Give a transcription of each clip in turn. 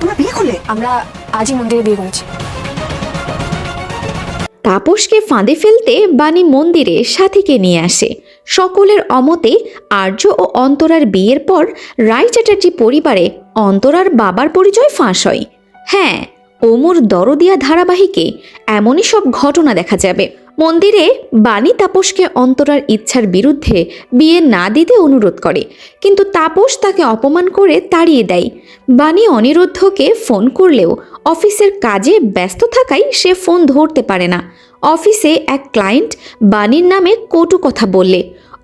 তোমরা বিয়ে করলে? আমরা আজই মন্দিরে বিয়ে করেছি। তাপসকে ফাঁদে ফেলতে বাণী মন্দিরে সাথীকে নিয়ে আসে। সকলের অমতে আর্য ও অন্তরার বিয়ের পর রায় চ্যাটার্জি পরিবারে অন্তরার বাবার পরিচয় ফাঁস হয়। হ্যাঁ, ওমর দরদিয়া ধারাবাহিকে এমনই সব ঘটনা দেখা যাবে। মন্দিরে বাণী তাপসকে অন্তরার ইচ্ছার বিরুদ্ধে বিয়ে না দিতে অনুরোধ করে, কিন্তু তাপস তাকে অপমান করে তাড়িয়ে দেয়। বাণী অনিরুদ্ধকে ফোন করলেও অফিসের কাজে ব্যস্ত থাকায় সে ফোন ধরতে পারে না। অফিসে এক ক্লায়েন্ট বাণীর নামে কটু কথা বললে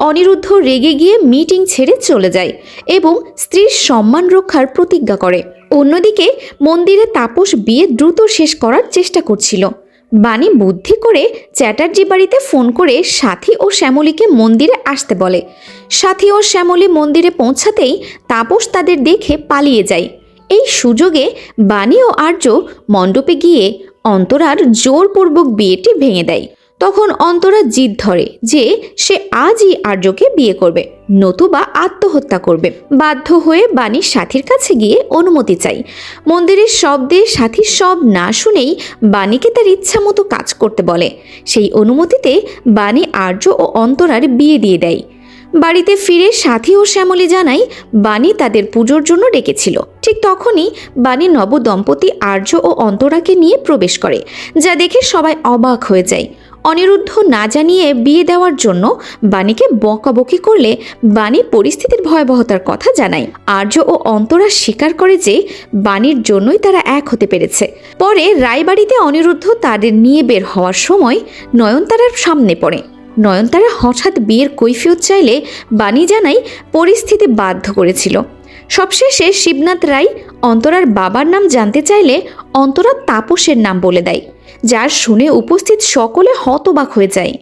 অনিরুদ্ধ রেগে গিয়ে মিটিং ছেড়ে চলে যায় এবং স্ত্রীর সম্মান রক্ষার প্রতিজ্ঞা করে। অন্যদিকে মন্দিরে তাপস বিয়ে দ্রুত শেষ করার চেষ্টা করছিল। বাণী বুদ্ধি করে চ্যাটার্জি বাড়িতে ফোন করে সাথী ও শ্যামলীকে মন্দিরে আসতে বলে। সাথী ও শ্যামলী মন্দিরে পৌঁছাতেই তাপস তাদের দেখে পালিয়ে যায়। এই সুযোগে বাণী ও আর্য মণ্ডপে গিয়ে অন্তরার জোরপূর্বক বিয়েটি ভেঙে দেয়। তখন অন্তরা জিদ ধরে যে সে আজই আর্যকে বিয়ে করবে, নতুবা আত্মহত্যা করবে। বাধ্য হয়ে বাণী সাথীর কাছে গিয়ে অনুমতি চাই। মন্দিরের শব্দে সাথী সব না শুনেই বাণীকে তার ইচ্ছা মতো কাজ করতে বলে। সেই অনুমতিতে বাণী আর্য ও অন্তরার বিয়ে দিয়ে দেয়। বাড়িতে ফিরে সাথী ও শ্যামলী জানায় বাণী তাদের পুজোর জন্য ডেকেছিল। ঠিক তখনই বাণী নবদম্পতি আর্য ও অন্তরাকে নিয়ে প্রবেশ করে, যা দেখে সবাই অবাক হয়ে যায়। অনিরুদ্ধ না জানিয়ে বিয়ে দেওয়ার জন্য বাণীকে বকাবকি করলে বাণী পরিস্থিতির ভয়াবহতার কথা জানায়। আর্য ও অন্তরা স্বীকার করে যে বাণীর জন্যই তারা এক হতে পেরেছে। পরে রায়বাড়িতে অনিরুদ্ধ তাদের নিয়ে বের হওয়ার সময় নয়নতারার সামনে পড়ে। নয়নতারা হঠাৎ বিয়ের কৈফিয়ত চাইলে বাণী জানায় পরিস্থিতি বাধ্য করেছিল। সবশেষে শিবনাথ রায় অন্তরার বাবার নাম জানতে চাইলে অন্তরা তাপসের নাম বলে দেয়, যার শুনে উপস্থিত সকলে হতবাক হয়ে যায়।